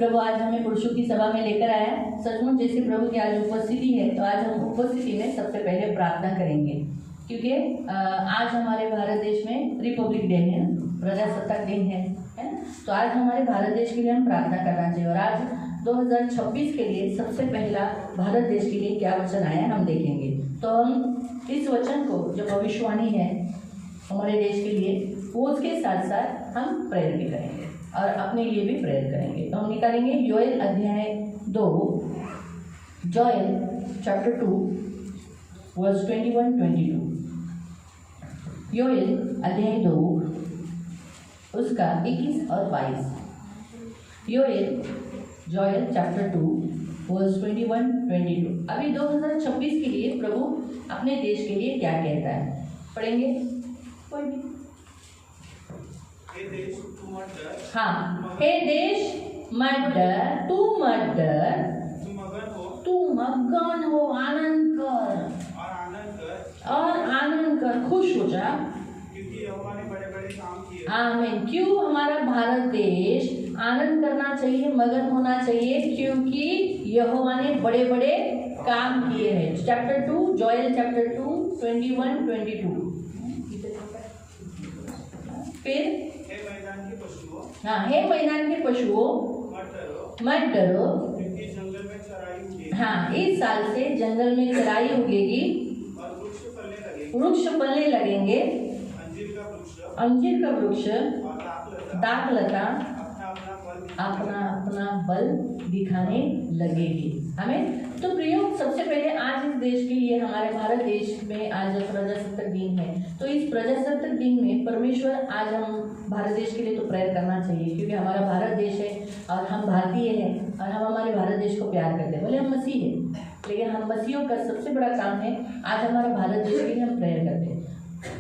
प्रभु आज हमें पुरुषों की सभा में लेकर आया है। सचमुच जैसे प्रभु की आज उपस्थिति है, तो आज हम उपस्थिति में सबसे पहले प्रार्थना करेंगे, क्योंकि आज हमारे भारत देश में रिपब्लिक डे है, प्रजासत्ताक दिन है ना। तो आज हमारे भारत देश के लिए हम प्रार्थना करना चाहिए। और आज 2026 के लिए सबसे पहला भारत देश के लिए क्या वचन आया हम देखेंगे। तो हम इस वचन को जो भविष्यवाणी है हमारे देश के लिए, वो उसके साथ साथ हम प्रेयर भी करेंगे और अपने लिए भी प्रेयर करेंगे। तो हम निकालेंगे योएल अध्याय 2, जोएल चैप्टर 2 वर्स 21-22। योएल अध्याय 2 उसका 21 और 22। Joel chapter 2 verse 21-22। अभी 2026 के लिए प्रभु अपने देश के लिए क्या कहता है, पढ़ेंगे कोई भी। हे देश तू मत डर, हाँ, हे देश मत डर, तू मत डर, तू मगन हो, आनंद कर और आनंद कर, खुश हो जा, क्योंकि यहोवा ने बड़े बड़े काम किए। आमीन। क्यों हमारा भारत देश आनंद करना चाहिए, मगन होना चाहिए, क्योंकि यहोवा ने बड़े बड़े काम किए हैं। Chapter 2, Joel chapter 2 21-22। फिर हे मैदान के पशुओं, हाँ, हे मैदान के पशुओं मत डरो, क्योंकि जंगल में चराई उगेगी। हाँ, इस साल से जंगल में चराई उगेगी और वृक्ष फलने लगेंगे, अंजीर का वृक्ष और दाखलता अपना अपना बल दिखाने लगेगी। हमें तो प्रियो, सबसे पहले आज इस देश के लिए, हमारे भारत देश में आज प्रजासत्ताक दिन है। तो इस प्रजासत्ताक दिन में परमेश्वर, आज हम भारत देश के लिए तो प्रेयर करना चाहिए, क्योंकि हमारा भारत देश है और हम भारतीय हैं और हम हमारे भारत देश को प्यार करते हैं। भले हम मसीह हैं, लेकिन हम मसीहों का सबसे बड़ा काम है आज हमारा भारत देश के लिए हम प्रेयर करते हैं।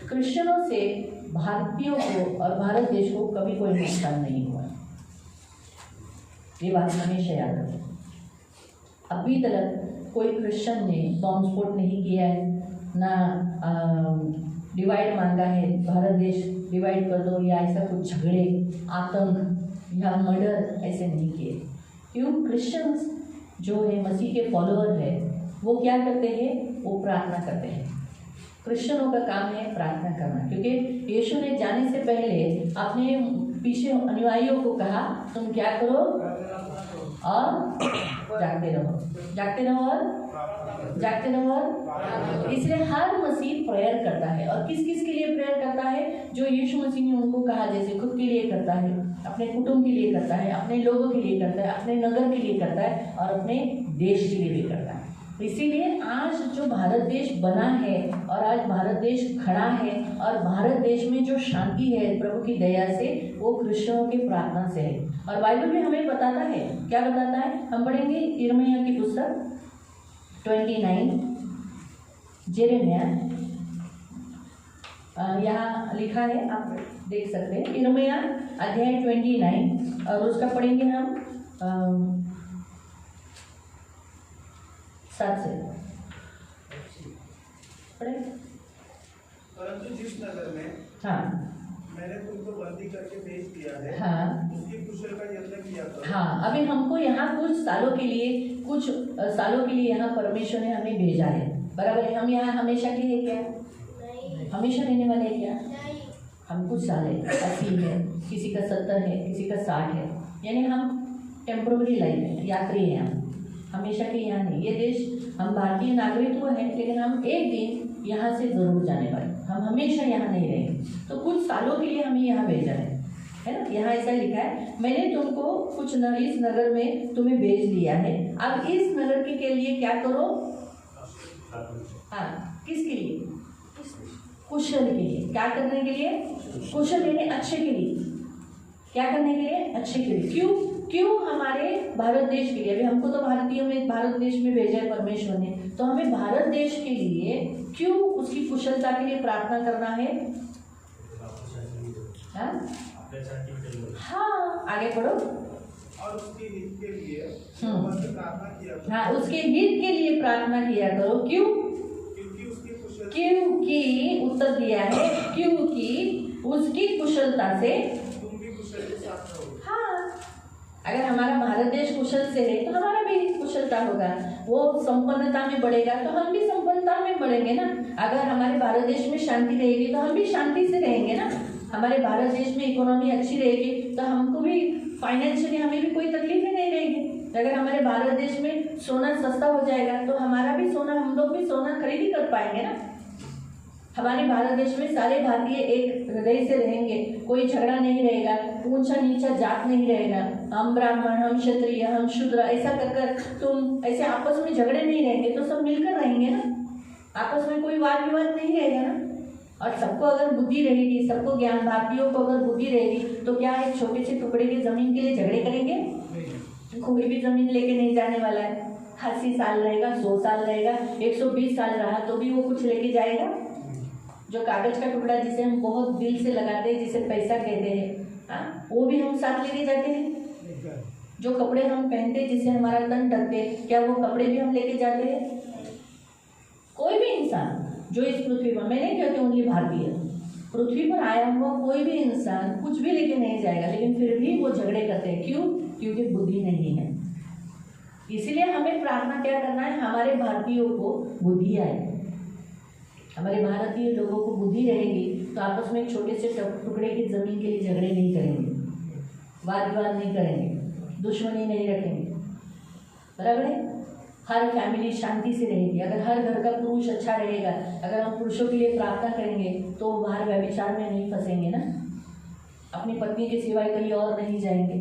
क्रिश्चियनों से भारतीयों को और भारत देश को कभी कोई नुकसान नहीं हुआ, ये बात हमेशा याद रखें। अभी तक कोई क्रिश्चियन ने बॉम्ब स्फोट नहीं किया है, ना डिवाइड मांगा है, भारत देश डिवाइड कर दो, या ऐसा कुछ झगड़े, आतंक या मर्डर ऐसे नहीं किए। क्यों? क्रिश्चियंस जो है, मसीह के फॉलोअर है, वो क्या करते हैं? वो प्रार्थना करते हैं। क्रिश्चियनों का काम है प्रार्थना करना, क्योंकि यीशु ने जाने से पहले अपने पीछे अनुयायियों को कहा, तुम क्या करो और जागते रहो, जागते रहो और जागते रहो। और इसलिए हर मसीह प्रेयर करता है, और किस किस के लिए प्रेयर करता है? जो यीशु मसीह ने उनको कहा, जैसे खुद के लिए करता है, अपने कुटुंब के लिए करता है, अपने लोगों के लिए करता है, अपने नगर के लिए करता है और अपने देश के लिए भी करता है। इसीलिए आज जो भारत देश बना है और आज भारत देश खड़ा है, और भारत देश में जो शांति है प्रभु की दया से, वो क्रिश्चियनों की प्रार्थना से है। और बाइबल भी हमें बताता है, क्या बताता है? हम पढ़ेंगे यिर्मयाह की पुस्तक 29, यिर्मयाह, यहाँ लिखा है, आप देख सकते हैं, यिर्मयाह अध्याय 29, और उसका पढ़ेंगे हम 7 से पढ़े। परंतु जिस नगर में हाँ मैंने तुमको बंदी करके भेज दिया है, हाँ उसकी कुशल का यत्न किया करो। हाँ, अभी हमको यहाँ कुछ सालों के लिए यहाँ परमेश्वर ने हमें भेजा है, बराबर है। हम यहाँ हमेशा के लिए क्या? हमेशा रहने वाले हैं क्या? हम कुछ साल है, 80 है, किसी का 70 है, किसी का 60 है, यानी हम टेम्पोररी लाइफ है, यात्री हैं हम, हमेशा के यहाँ नहीं। ये देश, हम भारतीय नागरिक है, लेकिन हम एक दिन यहाँ से ज़रूर जाने वाले, हम हमेशा यहाँ नहीं रहेंगे। तो कुछ सालों के लिए हमें यहाँ भेजा है ना। यहाँ ऐसा लिखा है, मैंने तुमको कुछ इस नगर में तुम्हें भेज दिया है, अब इस नगर के लिए क्या करो? हाँ, किसके लिए? कुशल के लिए। क्या करने के लिए? कुशल यानी अच्छे के लिए। क्या करने के लिए? अच्छे के लिए। क्यों हमारे भारत देश के लिए? अभी हमको तो भारतीयों में, भारत देश में भेजा है परमेश्वर ने, तो हमें भारत देश के लिए क्यों उसकी कुशलता के लिए प्रार्थना करना है? हाँ, आगे पढ़ो। और उसके हित के लिए प्रार्थना किया करो। हाँ, उसके हित के लिए प्रार्थना किया करो। क्यों? क्योंकि उत्तर दिया है, क्योंकि उसकी कुशलता से तुम भी कुशल के साथ रहो। हाँ, अगर हमारा भारत देश कुशल से है तो हमारा भी कुशलता होगा, वो संपन्नता में बढ़ेगा तो हम भी संपन्नता में बढ़ेंगे ना। अगर हमारे भारत देश में शांति रहेगी तो हम भी शांति से रहेंगे ना। हमारे भारत देश में इकोनॉमी अच्छी रहेगी तो हमको भी फाइनेंशियली हमें भी कोई तकलीफ ही नहीं रहेगी। अगर हमारे भारत देश में सोना सस्ता हो जाएगा तो हमारा भी सोना, हम लोग भी सोना खरीदी कर पाएंगे ना। हमारे भारत देश में सारे भारतीय एक हृदय से रहेंगे, कोई झगड़ा नहीं रहेगा, ऊंचा नीचा जात नहीं रहेगा, हम ब्राह्मण, हम क्षत्रिय, हम शूद्र ऐसा कर तुम ऐसे आपस में झगड़े नहीं रहेंगे तो सब मिलकर रहेंगे ना। आपस में कोई वाद विवाद नहीं रहेगा ना। और सबको अगर बुद्धि रहेगी, सबको ज्ञान, भारतीयों को अगर बुद्धि रहेगी तो क्या एक छोटे से टुकड़े की जमीन के लिए झगड़े करेंगे? कोई भी जमीन लेके नहीं जाने वाला है। 80 साल रहेगा, 100 साल रहेगा, 120 साल रहा तो भी वो कुछ लेके जाएगा? जो कागज का टुकड़ा जिसे हम बहुत दिल से लगाते हैं, जिसे पैसा कहते हैं, वो भी हम साथ लेके जाते हैं। जो कपड़े हम पहनते हैं, जिसे हमारा तन ढकते हैं, क्या वो कपड़े भी हम लेके जाते हैं? कोई भी इंसान जो इस पृथ्वी पर, मैं नहीं कहती ओनली भारतीय, पृथ्वी पर आया हुआ कोई भी इंसान कुछ भी लेके नहीं जाएगा, लेकिन फिर भी वो झगड़े करते हैं। क्यों? क्योंकि बुद्धि नहीं है। इसीलिए हमें प्रार्थना क्या करना है? हमारे भारतीयों को बुद्धि आए। हमारे भारतीय लोगों को बुद्धि रहेगी तो आपस में एक छोटे से टुकड़े की जमीन के लिए झगड़े नहीं करेंगे, वाद विवाद नहीं करेंगे, दुश्मनी नहीं रखेंगे। बराबर है? हर फैमिली शांति से रहेगी। अगर हर घर का पुरुष अच्छा रहेगा, अगर हम पुरुषों के लिए प्रार्थना करेंगे तो बाहर व्यभिचार में नहीं फंसेंगे ना, अपनी पत्नी के सिवाय कहीं और नहीं जाएंगे।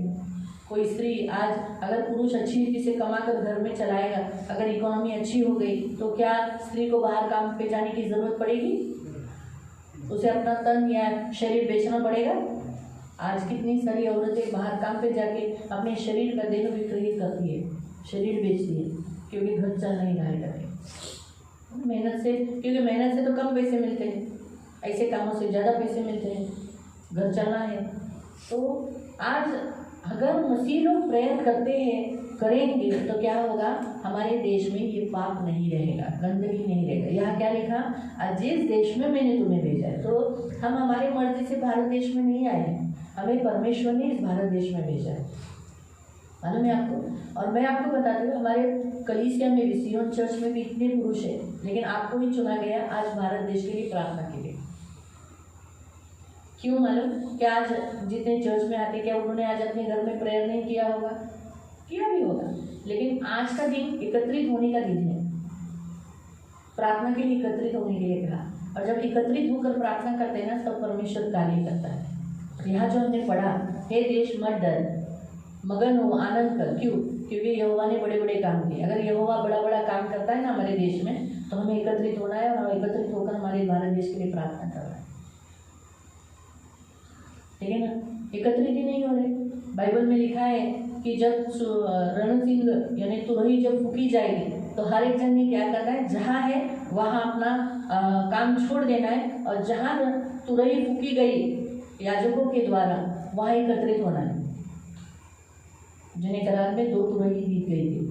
कोई स्त्री आज अगर पुरुष अच्छी रीति से कमा कर घर में चलाएगा, अगर इकोनॉमी अच्छी हो गई तो क्या स्त्री को बाहर काम पे जाने की ज़रूरत पड़ेगी? उसे अपना तन या शरीर बेचना पड़ेगा? आज कितनी सारी औरतें बाहर काम पे जाके अपने शरीर का देह विक्रय करती है, शरीर बेचती है, क्योंकि घर चल नहीं रहा है करके मेहनत से, क्योंकि मेहनत से तो कम पैसे मिलते हैं, ऐसे कामों से ज़्यादा पैसे मिलते हैं, घर चलना है। तो आज अगर मसीह लोग प्रयत्न करते हैं, करेंगे तो क्या होगा? हमारे देश में ये पाप नहीं रहेगा, गंदगी नहीं रहेगा। यहाँ क्या लिखा? जिस देश में मैंने तुम्हें भेजा है। तो हम हमारे मर्जी से भारत देश में नहीं आए, हमें परमेश्वर ने इस भारत देश में भेजा है, मालूम है आपको? और मैं आपको बताती हूँ, हमारे कलीसिया में भी, सियोन चर्च में भी इतने पुरुष हैं, लेकिन आपको ही चुना गया आज भारत देश के लिए प्रार्थना के लिए। क्यों मालूम? क्या आज जितने चर्च में आते, क्या उन्होंने आज अपने घर में प्रेयर नहीं किया होगा? किया भी होगा, लेकिन आज का दिन एकत्रित होने का दिन है, प्रार्थना के लिए एकत्रित होने के लिए कहा। और जब एकत्रित होकर प्रार्थना करते हैं ना, तब परमेश्वर कार्य करता है। यहाँ जो हमने पढ़ा, हे देश मत डर, मगन हो, आनंद कर। क्यों? क्योंकि यहोवा ने बड़े बड़े काम किए। अगर यहोवा बड़ा बड़ा काम करता है ना हमारे देश में, तो हमें एकत्रित होना है और एकत्रित होकर हमारे भारत देश के लिए प्रार्थना करना है। ठीक है ना? एकत्रित ही नहीं हो रहे। बाइबल में लिखा है कि जब रणसिंह यानी तुरही जब फूकी जाएगी तो हर एक जन ने क्या करना है? जहाँ है वहाँ अपना काम छोड़ देना है, और जहाँ तुरही फूकी गई याजकों के द्वारा वहाँ एकत्रित होना है। जिन्हें करार में 2 तुरही दी गई थी।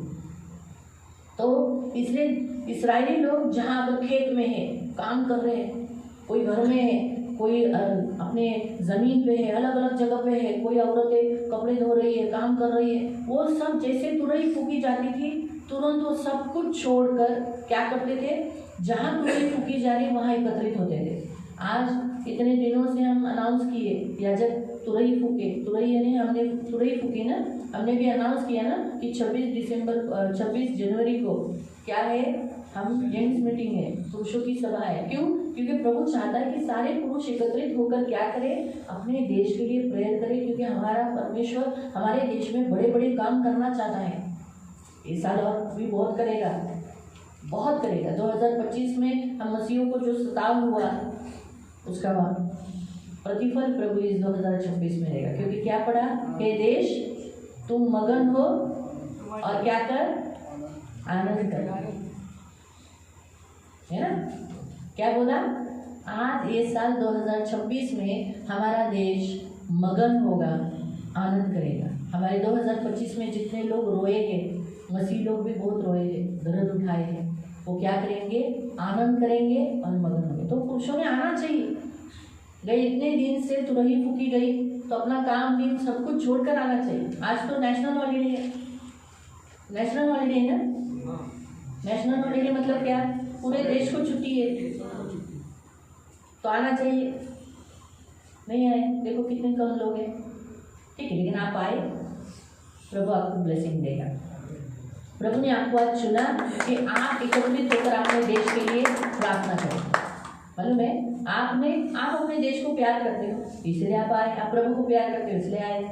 तो इसलिए इस्राएली लोग जहाँ अगर खेत में है, काम कर रहे हैं, कोई घर में है, कोई अपने ज़मीन पे है, अलग अलग जगह पे है, कोई औरतें कपड़े धो रही है, काम कर रही है, वो सब जैसे तुरही फूकी जाती थी, तुरंत वो सब कुछ छोड़कर क्या करते थे? जहाँ तुरही फूकी जा रही वहाँ एकत्रित होते थे। आज इतने दिनों से हम अनाउंस किए, याजक तुरही फूके, तुरही यानी हमने तुरही फूकी ना, हमने भी अनाउंस किया ना कि 26 जनवरी को क्या है? हम जेंट्स मीटिंग है, पुरुषों की सभा है। क्यों? क्योंकि प्रभु चाहता है कि सारे पुरुष एकत्रित होकर क्या करें? अपने देश के लिए प्रेयर करें, क्योंकि हमारा परमेश्वर हमारे देश में बड़े बड़े काम करना चाहता है। इस साल और भी बहुत करेगा, बहुत करेगा। 2025 में हम मसीहों को जो सताव हुआ उसका प्रतिफल प्रभु इस 2026 में रहेगा। क्योंकि क्या पढ़ा? हे देश तुम मगन हो और क्या कर? आनंद कर, है ना? क्या बोला? आज ये साल 2026 में हमारा देश मगन होगा, आनंद करेगा। हमारे 2025 में जितने लोग रोए हैं, मसीह लोग भी बहुत रोए हैं, दर्द उठाए हैं, वो क्या करेंगे? आनंद करेंगे और मगन होंगे। तो पुरुषों ने आना चाहिए। गए इतने दिन से तुरही फूकी गई, तो अपना काम भी सब कुछ छोड़कर आना चाहिए। आज तो नेशनल हॉलीडे है, नेशनल हॉलीडे है ना। नेशनल हॉलीडे मतलब क्या, पूरे देश को छुट्टी है, तो आना चाहिए। नहीं आए, देखो कितने कम लोग हैं, ठीक है, लेकिन आप आए, प्रभु आपको ब्लेसिंग देगा। प्रभु ने आपको आज चुना कि आप एकत्रित होकर अपने देश के लिए प्रार्थना करें। मालूम है, आप अपने देश को प्यार करते हो इसलिए आप आए, आप प्रभु को प्यार करते हो इसलिए आए,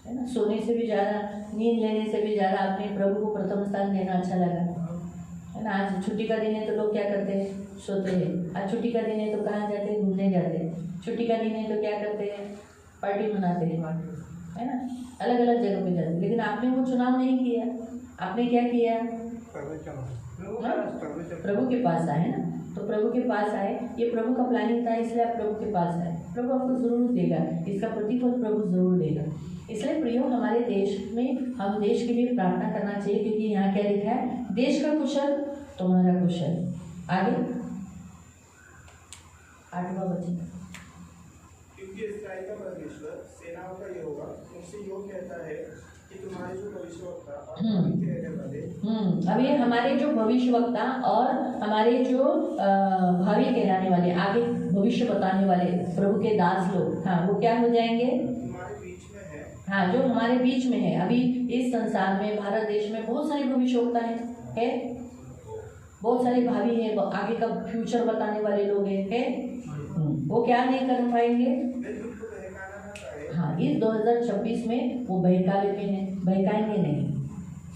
है ना। सोने से भी ज़्यादा, नींद लेने से भी ज़्यादा आपने प्रभु को प्रथम स्थान देना अच्छा लगा, है ना। आज छुट्टी का दिन है तो लोग क्या करते हैं, सोते हैं। आज छुट्टी का दिन है तो कहाँ जाते हैं, घूमने जाते हैं। छुट्टी का दिन है तो क्या करते हैं, पार्टी मनाते हैं, है ना, अलग अलग जगह पे जाते हैं। लेकिन आपने वो चुनाव नहीं किया, आपने क्या किया, प्रभु के पास आए ना। तो प्रभु के पास आए, ये प्रभु का प्लानिंग था, इसलिए आप प्रभु के पास आए। प्रभु आपको जरूर देगा, इसका प्रतिफल प्रभु जरूर देगा। इसलिए प्रियो, हमारे देश में हम देश के लिए प्रार्थना करना चाहिए, क्योंकि यहाँ क्या लिखा है, देश का कुशल तुम्हारा कुशल। आगे 8वां वचन, क्योंकि इस्राएल का परमेश्वर सेनाओं का यहोवा तुमसे योग कहता है कि तुम्हारे जो भविष्यवक्ता और भावी के रहने वाले, अब ये हमारे जो भविष्यवक्ता और हमारे जो भावी कहलाने वाले, आगे भविष्य बताने वाले प्रभु के दास लोग, हाँ, वो क्या हो जाएंगे, तुम्हारे बीच में है। हाँ, जो हमारे बीच में है। अभी इस संसार में, भारत देश में बहुत सारे भविष्यवक्ता है, बहुत सारे भावी है, आगे का फ्यूचर बताने वाले लोग है। वो क्या नहीं कर पाएंगे, हाँ, इस 2026 में वो बहकावे हैं, बहकाएंगे नहीं।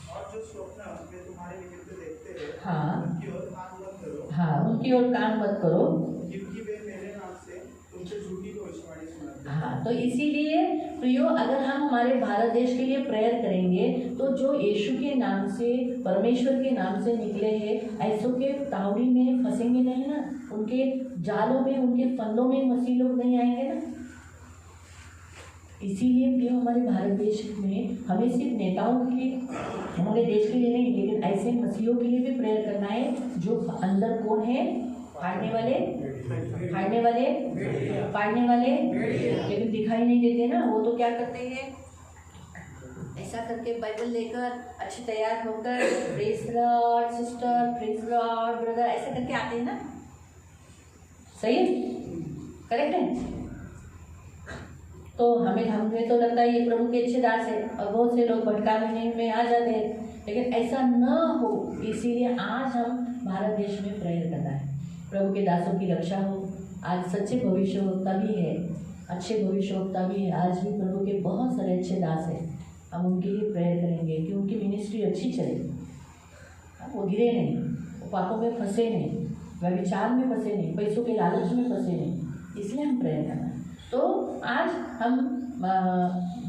और जो स्वप्न वे तुम्हारे निमित्त देखते हैं, हाँ, उनकी ओर कान मत करो, हाँ, उनकी ओर कान मत करो, क्योंकि वे मेरे नाम से तुमसे झूठी भविष्यवाणी सुनाते हैं। हाँ। तो इसीलिए प्रियो, अगर हम हमारे भारत देश के लिए प्रेयर करेंगे, तो जो यीशु के नाम से, परमेश्वर के नाम से निकले हैं, ऐसों के तावड़ी में फंसेंगे नहीं ना, उनके जालों में, उनके फंदों में मसीह लोग नहीं आएंगे ना। इसीलिए प्रियो, हमारे भारत देश में हमें सिर्फ नेताओं के लिए, हमारे देश के लिए नहीं, लेकिन ऐसे मसीहों के लिए भी प्रेयर करना है जो अंदर कौन है, फाड़ने वाले, लेकिन दिखाई नहीं देते ना। वो तो क्या करते हैं, ऐसा करके बाइबल लेकर अच्छे तैयार होकर, praise the Lord sister, praise the Lord brother, ऐसे करके आते हैं ना। सही है, करेक्ट है। तो हमें तो लगता है ये प्रभु के अच्छे दास है, और बहुत से लोग भटकाने में आ जाते हैं, लेकिन ऐसा न हो। इसीलिए आज हम भारत देश में प्रेयर करना है, प्रभु के दासों की रक्षा हो। आज सच्चे भविष्यवक्ता भी है, अच्छे भविष्यवक्ता भी है, आज भी प्रभु के बहुत सारे अच्छे दास हैं। हम उनके लिए प्रेयर करेंगे कि उनकी मिनिस्ट्री अच्छी चले, वो गिरे नहीं, वो पापों में फंसे नहीं, व्यभिचार में फंसे नहीं, पैसों के लालच में फंसे नहीं। इसलिए हम प्रेयर करना है। तो आज हम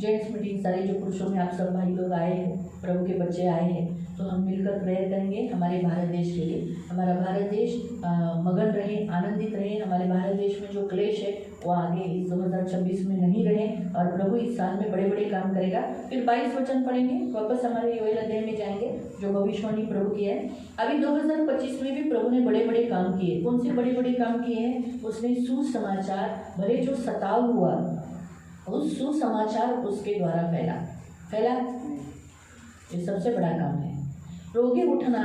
जेंट्स मीटिंग, सारे जो पुरुषों में आप सब भाई लोग आए हैं, प्रभु के बच्चे आए हैं, तो हम मिलकर प्रेयर करेंगे हमारे भारत देश के लिए। हमारा भारत देश मगन रहे, आनंदित रहे। हमारे भारत देश में जो क्लेश है वो आगे इस 2026 में नहीं रहे, और प्रभु इस साल में बड़े बड़े काम करेगा। फिर 22 वचन पढ़ेंगे, वापस हमारे योएल अध्याय में जाएंगे, जो भविष्यवाणी प्रभु की है। अभी 2025 में भी प्रभु ने बड़े बड़े काम किए। कौन से बड़े बड़े काम किए हैं? उसने सुसमाचार, भले जो सताव हुआ, उस सुसमाचार उसके द्वारा फैला। ये सबसे बड़ा काम है। रोगी उठना,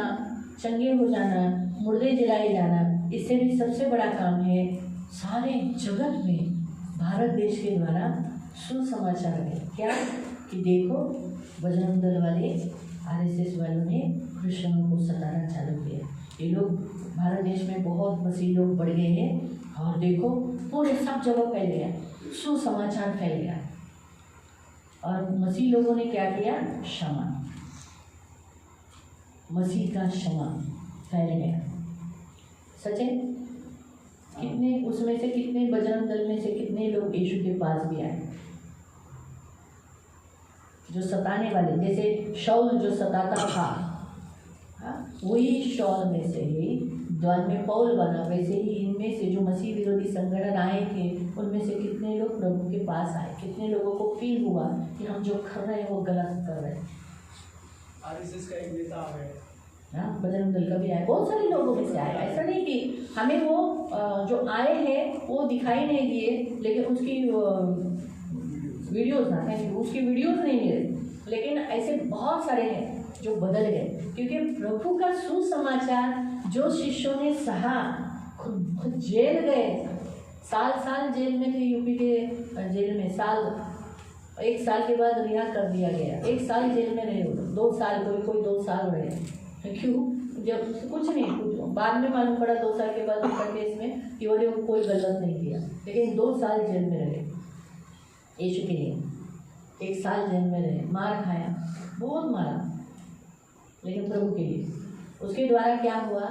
चंगे हो जाना, मुर्दे जलाए जाना, इससे भी सबसे बड़ा काम है। सारे जगत में भारत देश के द्वारा सुसमाचार है। क्या कि देखो, बजरंग दल वाले, RSS वालों ने क्रिश्चियनों को सताना चालू किया। ये लोग भारत देश में बहुत मसीह लोग बढ़ गए हैं, और देखो पूरे सब जगह फैल गया, सुसमाचार फैल गया। और मसीह लोगों ने क्या किया? क्षमा, मसीह का क्षमा फैल गया। सच है। कितने उसमें से, कितने बजरंग दल में से कितने लोग यीशु के पास भी आए, जो सताने वाले, जैसे शाऊल जो सताता था, वही शाऊल में से ही द्वार में पौल बना। वैसे ही इनमें से जो मसीह विरोधी संगठन आए थे, उनमें से कितने लोग प्रभु के पास आए। कितने लोगों को फील हुआ कि हम जो कर रहे हैं वो गलत कर रहे हैं। RSS का एक नेता है, हाँ, बजरंग दल का भी आए, बहुत सारे लोगों में से आए। ऐसा नहीं कि हमें वो जो आए हैं वो दिखाई नहीं दिए, लेकिन उसकी वीडियोस ना, थैंक यू, उसकी वीडियोस नहीं मिले, लेकिन ऐसे बहुत सारे हैं जो बदल गए, क्योंकि प्रभु का सुसमाचार जो शिष्यों ने सहा, खुद जेल गए, साल जेल में थे, यूपी के जेल में, एक साल के बाद रिहा कर दिया गया, 1 साल जेल में रहे, 2 साल, कोई 2 साल रहे। क्यों? जब कुछ नहीं, कुछ बाद में मालूम पड़ा 2 साल के बाद उनका केस में कि वो कोई गलत नहीं किया, लेकिन 2 साल जेल में रहे यीशु के लिए, 1 साल जेल में रहे, मार खाया, बहुत मारा, लेकिन प्रभु के लिए। उसके द्वारा क्या हुआ?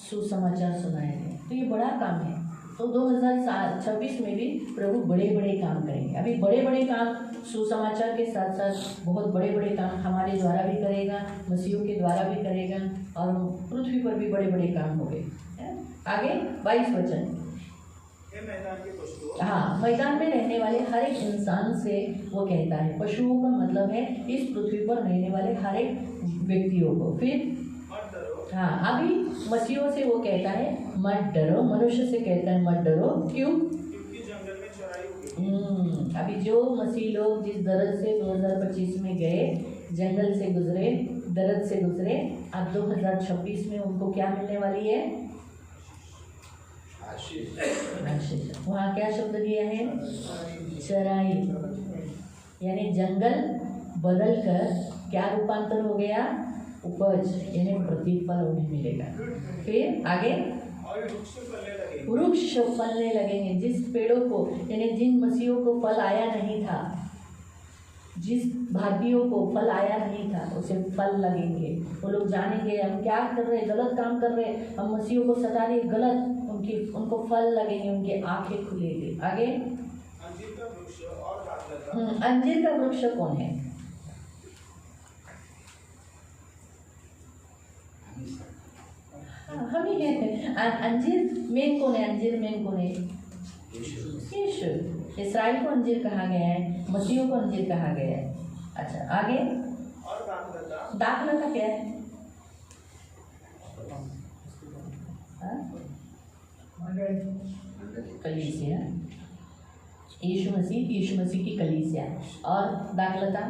सुसमाचार सुनाया गया। तो ये बड़ा काम है। तो 2026 में भी प्रभु बड़े बड़े काम करेंगे। अभी बड़े बड़े काम सुसमाचार के साथ साथ बहुत बड़े बड़े काम हमारे द्वारा भी करेगा, मसीहों के द्वारा भी करेगा, और पृथ्वी पर भी बड़े बड़े काम हो गए। आगे 22 वचन। मैदान के पशुओं, हाँ, मैदान में रहने वाले हर एक इंसान से वो कहता है, पशुओं का मतलब है इस पृथ्वी पर रहने वाले हर एक व्यक्तियों को। फिर मत डरो। हाँ, अभी मसीहों से वो कहता है मत डरो, मनुष्य से कहता है मत डरो। क्यों? क्योंकि जंगल में चराई होगी। अभी जो मसीह लोग जिस दर्द से 2025 में गए, जंगल से गुजरे, दर्द से गुजरे, अब 2026 में उनको क्या मिलने वाली है? आशीष। वहाँ क्या शब्द दिया है? चराई, यानी जंगल बदल कर क्या रूपांतर हो गया? उपज, यानी प्रतिफल उन्हें मिलेगा। फिर आगे और वृक्ष फलने लगेंगे। वृक्ष फलने लगेंगे। जिस पेड़ों को, यानी जिन मसीहों को फल आया नहीं था, जिस भाइयों को फल आया नहीं था, उसे फल लगेंगे। वो लोग जानेंगे हम क्या कर रहे, गलत काम कर रहे, हम मसीहों को सता रहे, गलत, उनको फल लगेंगे, उनके आंखें खुलेंगे। आगे अंजीर का वृक्ष और दाखलता। अंजीर का वृक्ष कौन है? हम ही हैं। अंजीर मेन कौन है? अंजीर मेन कौन है? यीशु। इस्राएल को अंजीर कहा गया है, मसीहों को अंजीर कहा गया है। अच्छा, आगे और दाखलता। दाखलता क्या है? कलीसिया, यीशु मसीह की कलीसिया। और दाखलता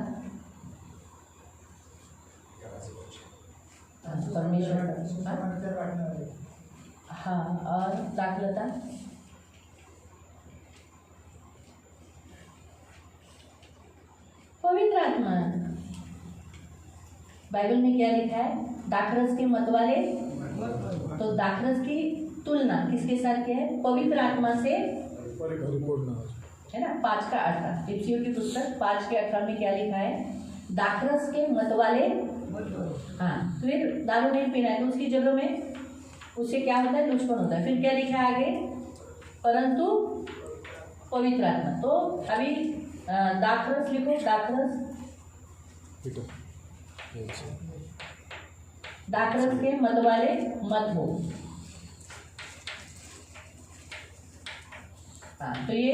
परमेश्वर का। हाँ, और दाखलता पवित्र आत्मा। बाइबल में क्या लिखा है? दाखरस के मत वाले। तो दाखरस की तुलना किसके साथ किया है? पवित्र आत्मा से, है ना? 5:18 इफिसियों की पुस्तक 5:18 में क्या लिखा है? दाखरस के मत वाले। हाँ, फिर दारू नहीं पीना है, तो उसकी जगह में उससे क्या होता है? दुष्पन होता है। फिर क्या लिखा है आगे? परंतु पवित्र आत्मा। तो अभी दाखरस लिखो, दाखरस के मत वाले मत हो। हाँ, तो ये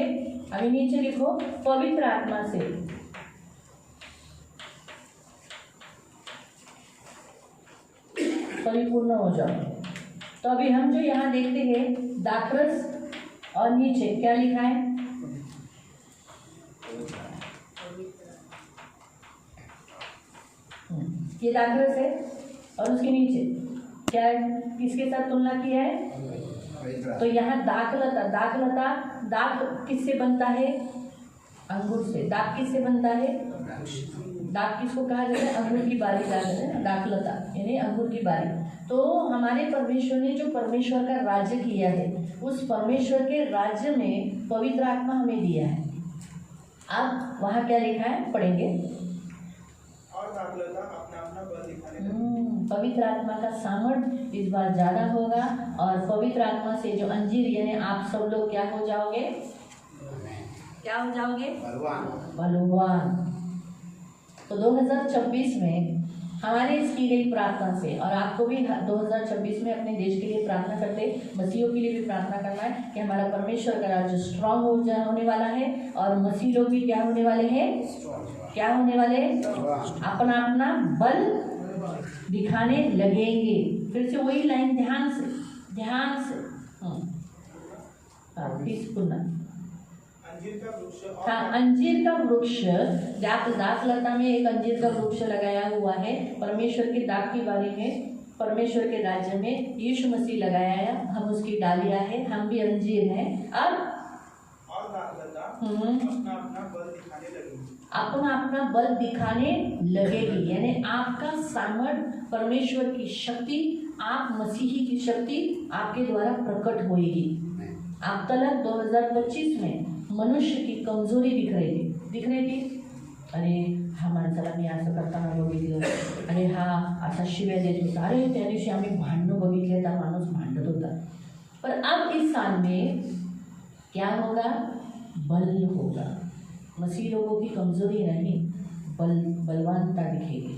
अभी नीचे लिखो, पवित्र आत्मा से परिपूर्ण हो जाओ। तो अभी हम जो यहाँ देखते हैं दाखरस, और नीचे क्या लिखा है? ये दाखरस है, और उसके नीचे क्या है? किसके साथ तुलना किया है? तो यहाँ दाखलता दाख किससे बनता है? अंगूर से। दाख किससे बनता है? दाख किसको कहा जाता है? अंगूर की बारी कहा जाता है, दाखलता यानी अंगूर की बारी। तो हमारे परमेश्वर ने जो परमेश्वर का राज्य किया है, उस परमेश्वर के राज्य में पवित्र आत्मा हमें दिया है। अब वहाँ क्या लिखा है? पढ़ेंगे। और दाखलता अपना अपना बल दिखाने लगेगा। पवित्र आत्मा का सामर्थ्य इस बार ज़्यादा होगा, और पवित्र आत्मा से जो अंजीर, यानी आप सब लोग क्या हो जाओगे? क्या हो जाओगे? बलवान। तो 2026 में हमारे इस की गई प्रार्थना से, और आपको भी 2026 में अपने देश के लिए प्रार्थना करते, मसीहों के लिए भी प्रार्थना करना है कि हमारा परमेश्वर का राज्य स्ट्रांग होने वाला है, और मसीह लोग भी क्या होने वाले हैं? क्या होने वाले हैं? अपना अपना बल दिखाने लगेंगे। फिर से वही लाइन ध्यान से। प्लीज सुनना। अंजीर का वृक्ष हाँ, अंजीर का वृक्ष, दाखलता में एक अंजीर का वृक्ष लगाया हुआ है। परमेश्वर की दाख की बारी में, परमेश्वर के राज्य में यीशु मसीह लगाया है, हम उसकी डालियां हैं, हम भी अंजीर हैं। अब और दाखलता अपना अपना बल दिखाने लगेगी। अपना अपना बल दिखाने लगेगी, यानी आपका सामर्थ्य, परमेश्वर की शक्ति, आप मसीही की शक्ति आपके द्वारा प्रकट होगी। आप तक 2025 में मनुष्य की कमजोरी दिख रही थी। अरे हा माणसाला मी असं करताना बघितलं, अरे हा असा शिव्या देत होता, अरे त्या दिवशी आम्ही भांडणं बघितले, त्या माणूस भांडत होता। पर अब इस साल में क्या होगा? बल होगा। मसीह लोगों की कमजोरी नहीं, बलवानता दिखेगी।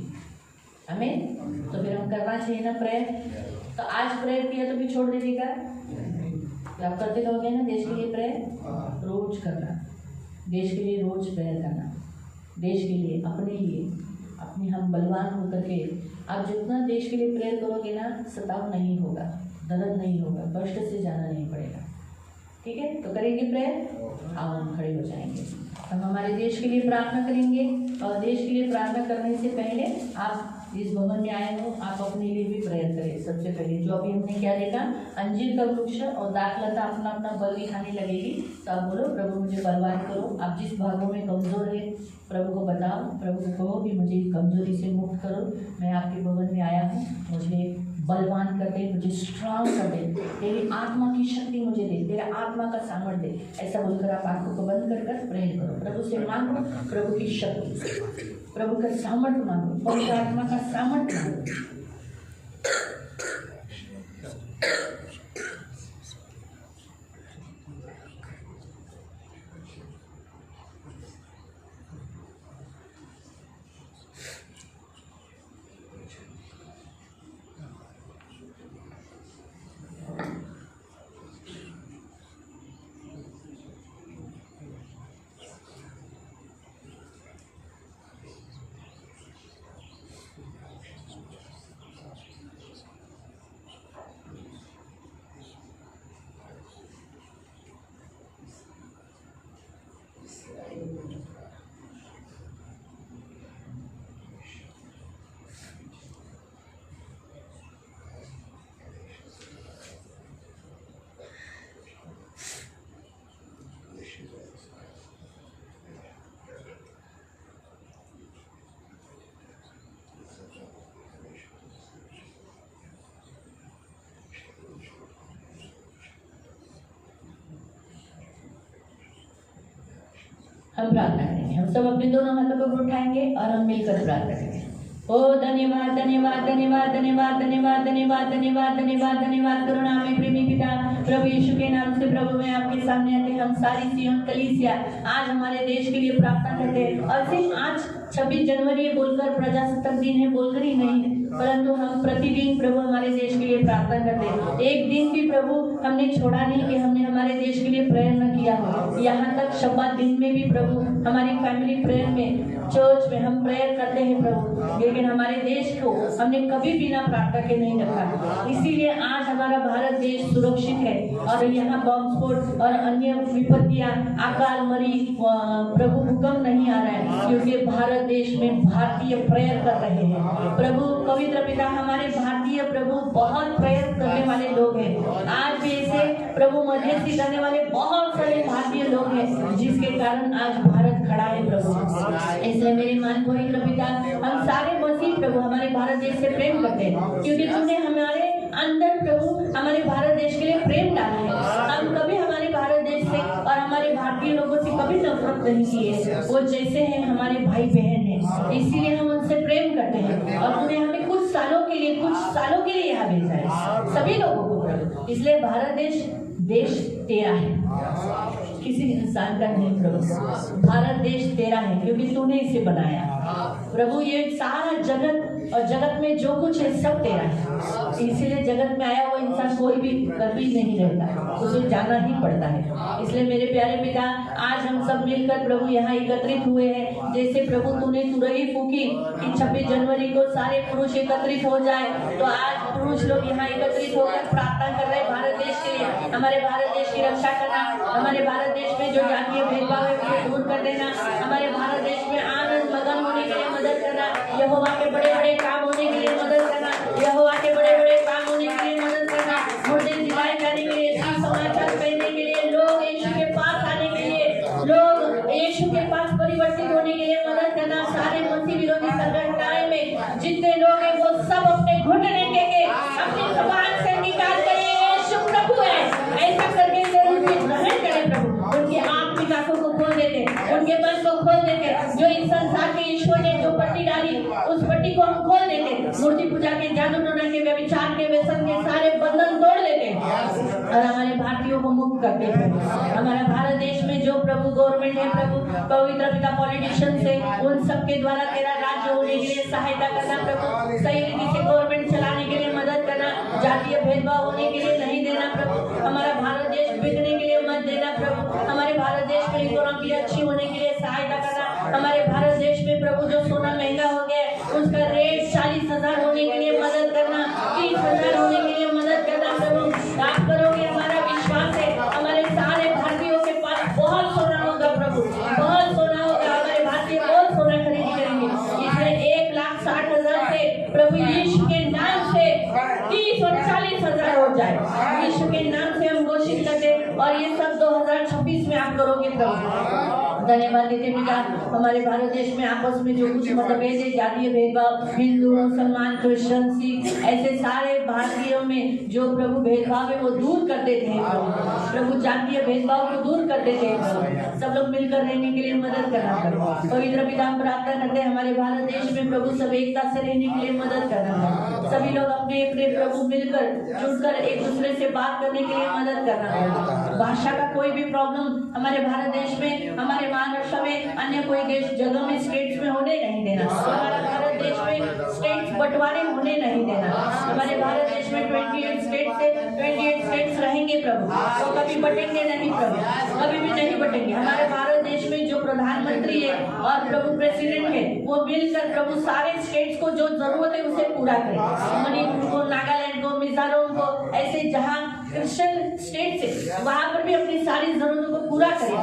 हमें तो फिर हम करना चाहिए ना प्रेयर। तो आज प्रेयर किया तो भी छोड़ दीजिएगा। तो आप करते रहोगे ना देश के लिए प्रेयर? रोज करना, देश के लिए रोज प्रेयर करना, देश के लिए, अपने लिए, अपने हम बलवान होकर के आप जितना देश के लिए प्रेयर करोगे ना, सताव नहीं होगा, दर्द नहीं होगा, कष्ट से जाना नहीं पड़ेगा। ठीक है, तो करेंगे प्रेयर। आओ हम खड़े हो जाएंगे, हम हमारे देश के लिए प्रार्थना करेंगे। और देश के लिए प्रार्थना करने से पहले आप जिस भवन में आए हो, आप अपने लिए भी प्रेयर करें। सबसे पहले जो अभी हमने क्या देखा, अंजीर का वृक्ष और दाखलता अपना अपना बल दिखाने लगेगी। तो आप बोलो, प्रभु मुझे बलवान करो। आप जिस भागों में कमज़ोर है प्रभु को बताओ, प्रभु को कहो कि मुझे कमजोरी से मुक्त करो, मैं आपके भवन में आया हूँ, मुझे बलवान कर दे, मुझे स्ट्रांग कर दे, तेरी आत्मा की शक्ति मुझे दे, तेरा आत्मा का सामर्थ्य दे। ऐसा बोलकर आप आंखों को बंद कर प्रेयर करो, प्रभु से मांगो, प्रभु की शक्ति, प्रभु का सामर्थ्य मांगो, पवित्र आत्मा का सामर्थ्य मांगो। हम प्रार्थना करेंगे, हम सब अपने दोनों हाथों को उठाएंगे और हम मिलकर प्रार्थना करेंगे। ओ धन्यवाद धन्यवाद धन्यवाद धन्यवाद धन्यवाद धन्यवाद धन्यवाद धन्यवाद धन्यवाद करुणा में प्रेमी पिता, प्रभु यीशु के नाम से प्रभु मैं आपके सामने आते, हम सारी सियोन कलीसिया आज हमारे देश के लिए प्रार्थना करते हैं। और सिर्फ आज 26 जनवरी बोलकर प्रजासत्ताक दिन है बोलकर ही नहीं, परंतु हम प्रतिदिन प्रभु हमारे देश के लिए प्रार्थना करते हैं। एक दिन भी प्रभु हमने छोड़ा नहीं कि हमने हमारे देश के लिए प्रेयर न किया हो। यहाँ तक शब्बात दिन में भी प्रभु हमारी फैमिली प्रेयर में, चर्च में हम प्रेयर करते हैं प्रभु, लेकिन हमारे देश को हमने कभी बिना प्रार्थना के नहीं रखा। इसीलिए आज हमारा भारत देश सुरक्षित है और यहाँ बम स्फोट और अन्य विपत्तियां, अकाल मरी, प्रभु भूकंप नहीं आ रहा है, क्योंकि भारत देश में भारतीय प्रेयर कर रहे हैं। प्रभु पवित्र पिता, हमारे भारतीय प्रभु बहुत प्रेयर करने वाले लोग हैं। आज भी ऐसे प्रभु मध्यस्थी करने वाले बहुत सारे भारतीय लोग हैं, जिसके कारण आज भारत खड़ा है प्रभु। इसलिए मेरे मान पवित्र पिता, हम सारे मसीह प्रभु हमारे भारत देश से प्रेम करते हैं, क्योंकि तुमने हमारे अंदर प्रभु हमारे भारत देश के लिए प्रेम डाला है। हम कभी हमारे भारत देश से और हमारे भारतीय लोगों से कभी नफरत नहीं किए, वो जैसे हैं हमारे भाई बहन हैं, इसीलिए हम उनसे प्रेम करते हैं। और तूने हमें कुछ सालों के लिए यहाँ भेजा है, सभी लोगों को प्रभु। इसलिए भारत देश तेरा है, किसी इंसान का नहीं प्रभु। भारत देश तेरा है क्योंकि तूने इसे बनाया प्रभु। ये सारा जगत और जगत में जो कुछ है सब तेरा है। इसीलिए जगत में आया हुआ इंसान कोई भी कभी नहीं रहता है, उसे जाना ही पड़ता है। इसलिए मेरे प्यारे पिता, आज हम सब मिलकर प्रभु यहाँ एकत्रित हुए हैं। जैसे प्रभु तूने तुरही फूकी कि 26 जनवरी को सारे पुरुष एकत्रित हो जाए, तो आज पुरुष लोग यहाँ एकत्रित होकर प्रार्थना कर रहे हैं भारत देश के लिए। हमारे भारत देश की रक्षा करना, हमारे भारत देश में जो जातीय भेदभाव है उसे दूर कर देना, हमारे भारत देश में आनंद मगन होने के लिए मदद करना, यहोवा के बड़े बड़े काम होने के लिए मदद करना, यहोवा के बड़े बड़े काम होने के लिए मदद करना, मुर्दे जिलाए जाने के लिए, समाचार कहने के लिए, लोग यीशु के पास आने के लिए, लोग यीशु के पास परिवर्तित होने के लिए मदद करना। सारे मसीह विरोधी संगठनाएं में जितने लोग हैं वो सब अपने घुटने टेके अपनी जबान से निकाल कर यीशु प्रभु है ऐसा करके जरूर ग्रहण करें। प्रभु उनकी आत्मिक आंखों को खोल देते, उनके मन को खोल देते, जो इस संसार के ईश्वर ने जो पट्टी डाली उस पट्टी को हम खोल देते, मूर्ति पूजा के, जादू टोना के, व्यभिचार के, व्यसन के सारे बंधन तोड़ देते और हमारे भारतीयों को मुक्त करते हैं। हमारा भारत देश में जो प्रभु गवर्नमेंट है, प्रभु पवित्र पिता पॉलिटिशियन से उन सब के द्वारा तेरा राज्य होने के लिए सहायता करना, प्रभु सही रीति से गवर्नमेंट चलाने के लिए मदद करना, जातीय भेदभाव होने के लिए नहीं देना प्रभु, हमारा भारत देश बिगड़ने के लिए मत देना प्रभु, हमारे भारत देश में इकोनॉमी अच्छी होने के लिए सहायता करना, हमारे भारत देश में प्रभु जो सोना महंगा हो गया उसका रेट 40,000 होने के लिए मदद करना, 30,000 होने के लिए मदद करना प्रभु। आप करोगे, हमारा विश्वास है, हमारे सारे भारतीयों के पास बहुत सोना होगा प्रभु, बहुत सोना होगा, हमारे भारतीय बहुत सोना खरीदी करेंगे। इसलिए 1,60,000 से प्रभु यीशु के नाम से 30 और 40,000 हो जाए, यीशु के नाम से हम घोषित करते और ये सब 2026 में आप करोगे प्रभु। धन्यवाद देते पिता, हमारे भारत देश में आपस में जो कुछ मतभेद है, जातीय भेदभाव, हिंदू मुसलमान क्रिश्चियन सिख ऐसे सारे भारतीयों में जो प्रभु भेदभाव है वो दूर कर देते हैं प्रभु, जातीय भेदभाव को दूर कर देते हैं, सब लोग मिलकर रहने के लिए मदद करना प्रभु। पवित्र पिता हम प्रार्थना करते हैं हमारे भारत देश में प्रभु सब एकता से रहने के लिए मदद करना, सभी लोग अपने अपने प्रभु मिलकर जुड़कर एक दूसरे से बात करने के लिए मदद करना। भाषा का कोई भी प्रॉब्लम हमारे भारत देश में, हमारे महाराष्ट्र में, अन्य कोई देश जगह में स्टेट्स में होने नहीं देना, हमारा भारत देश में स्टेट्स बंटवारे होने नहीं देना, हमारे भारत देश में 28 स्टेट्स है, 28 स्टेट्स रहेंगे प्रभु, तो कभी बटेंगे नहीं प्रभु, कभी भी नहीं बटेंगे। हमारे भारत देश में जो प्रधानमंत्री है और प्रभु प्रेसिडेंट है वो मिलकर प्रभु सारे स्टेट्स को जो जरूरत है उसे पूरा करें, मणिपुर को, नागालैंड को, मिजोरम को, ऐसे जहाँ क्रिश्चियन स्टेट से वहाँ पर भी अपनी सारी जरूरतों को पूरा करें,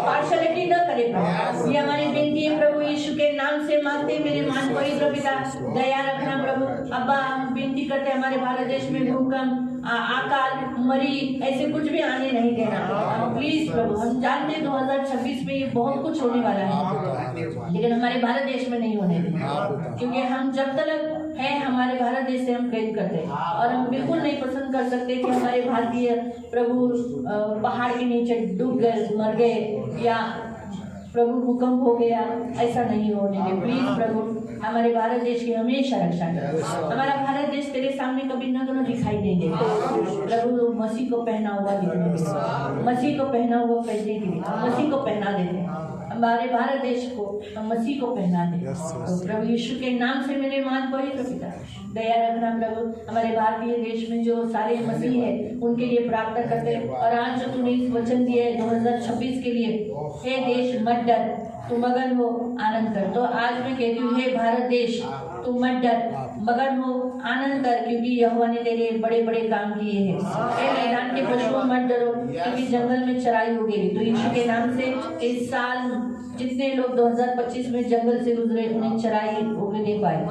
पार्शलिटी न करें प्रभु। ये हमारी विनती है प्रभु, यीशु के नाम से मांगते मेरे मान पवित्र पिता, दया रखना प्रभु। अब्बा हम विनती करते हमारे भारत देश में भूकंप, अकाल, मरी ऐसे कुछ भी आने नहीं देना प्लीज प्रभु। हम जानते 2026 में ये बहुत कुछ होने वाला है, लेकिन हमारे भारत देश में नहीं होने देना, क्योंकि हम जब तक है हमारे भारत देश से हम प्रेम करते हैं और हम बिल्कुल नहीं पसंद कर सकते कि हमारे भारतीय प्रभु पहाड़ के नीचे डूब गए, मर गए या प्रभु भूकंप हो गया, ऐसा नहीं होने दे प्लीज प्रभु। हमारे भारत देश की हमेशा रक्षा कर, हमारा भारत देश तेरे सामने कभी नग्न दिखाई नहीं देता प्रभु। मसीह को पहना हुआ दिखने के लिए, मसीह को पहना हुआ पहनने के लिए मसीह को पहना देते हैं, हमारे भारत देश को हम मसीह को पहना दें तो प्रभु यीशु के नाम से मेरे मान पवित्र पिता दया रखना प्रभु। हमारे भारतीय देश में जो सारे मसीह है उनके लिए प्रार्थना करते हैं, और आज जो तूने इस वचन दिए 2026 के लिए, हे देश मत डर, तू मगन हो आनंद कर। तो आज मैं कहती हूँ हे भारत देश तू मत डर, मगन हो आनंद कर, क्योंकि यहोवा ने तेरे बड़े बड़े काम किए हैं। हे मैदान के पशुओं मत डरो, क्योंकि जंगल में चराई होगी। तो यीशु के नाम से इस साल जितने लोग 2025 में जंगल से गुजरे उन्हें चराई उगने पाए,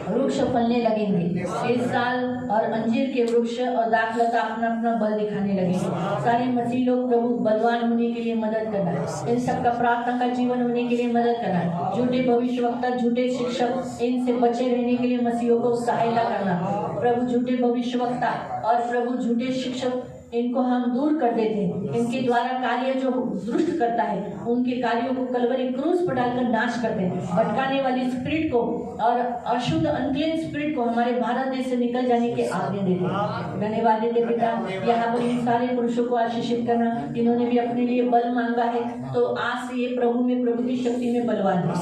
वृक्ष फलने लगेंगे इस साल, और अंजीर के वृक्ष और दाखलता अपना अपना बल दिखाने लगेंगे। सारे मसीह लोग प्रभु बलवान होने के लिए मदद करना, इन सबका प्रार्थना का जीवन होने के लिए मदद करना, झूठे भविष्यवक्ता झूठे शिक्षक इनसे बचे रहने के लिए मसीहों को सहायता करना प्रभु। झूठे भविष्यवक्ता और प्रभु झूठे शिक्षक इनको हम दूर कर देते हैं, इनके द्वारा कार्य जो दुष्ट करता है उनके कार्यों को कलवरी क्रूस पर डालकर नाश करते हैं। भटकाने वाली स्पिरिट को और अशुद्ध अनक्लीन स्पिरिट को हमारे भारत देश से निकल जाने के आज्ञा देते हैं। धन्यवाद देते पिता, यहाँ पर इन सारे पुरुषों को आशीषित करना, इन्होंने भी अपने लिए बल मांगा है, तो आज से ये प्रभु में प्रभु की शक्ति में बलवान है,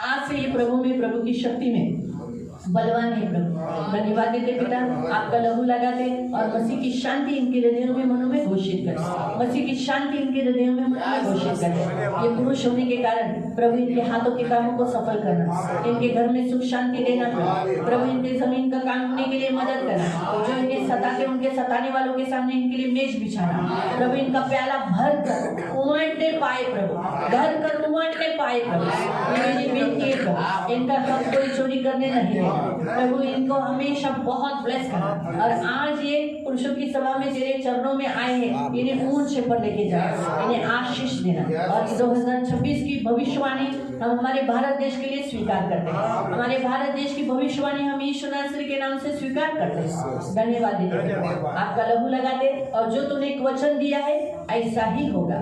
आज से ये प्रभु में प्रभु की शक्ति में बलवान है प्रभु। धन्यवाद देते पिता, आपका लहू लगाते और मसीह की शांति इनके हृदयों में मनों में घोषित करें। मसीह की शांति इनके हृदयों में मनों में घोषित करें। ये पुरुष होने के कारण प्रभु इनके हाथों के कामों को सफल करना, इनके घर में सुख शांति देना प्रभु, इनके जमीन का काम होने के लिए मदद करना, जो इन्हें सताते उनके सताने वालों के सामने इनके लिए मेज बिछाना प्रभु, इनका प्याला भर कर उमड़ने पाए प्रभु, भर कर उमड़ने पाए प्रभु। मेरी बेनती है प्रभु, इनका कब कोई चोरी करने नहीं देगा प्रभु, इनको हमेशा बहुत ब्लेस करना। और आज ये पुरुषों की सभा में तेरे चरणों में आए हैं, इन्हें ऊंचे पर लेके जाए, इन्हें आशीष देना। और 2026 की भविष्यवाणी हम हमारे भारत देश के लिए स्वीकार करते हैं। हमारे भारत देश की भविष्यवाणी हम यीशु नासरी के नाम से स्वीकार करते हैं। धन्यवाद देते हैं, आपका लहू लगाते और जो तूने एक वचन दिया है ऐसा ही होगा,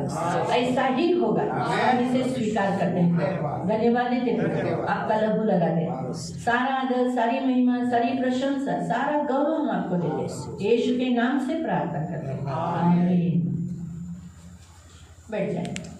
ऐसा ही होगा, हम इसे स्वीकार करते हैं। धन्यवाद देते हैं, आपका लहू लगाते हैं। सारा आदर, सारी महिमा, सारी प्रशंसा, सारा गौरव हम आपको देते हैं। यीशु के नाम से प्रार्थना करते हैं, आमीन। बैठ जाए।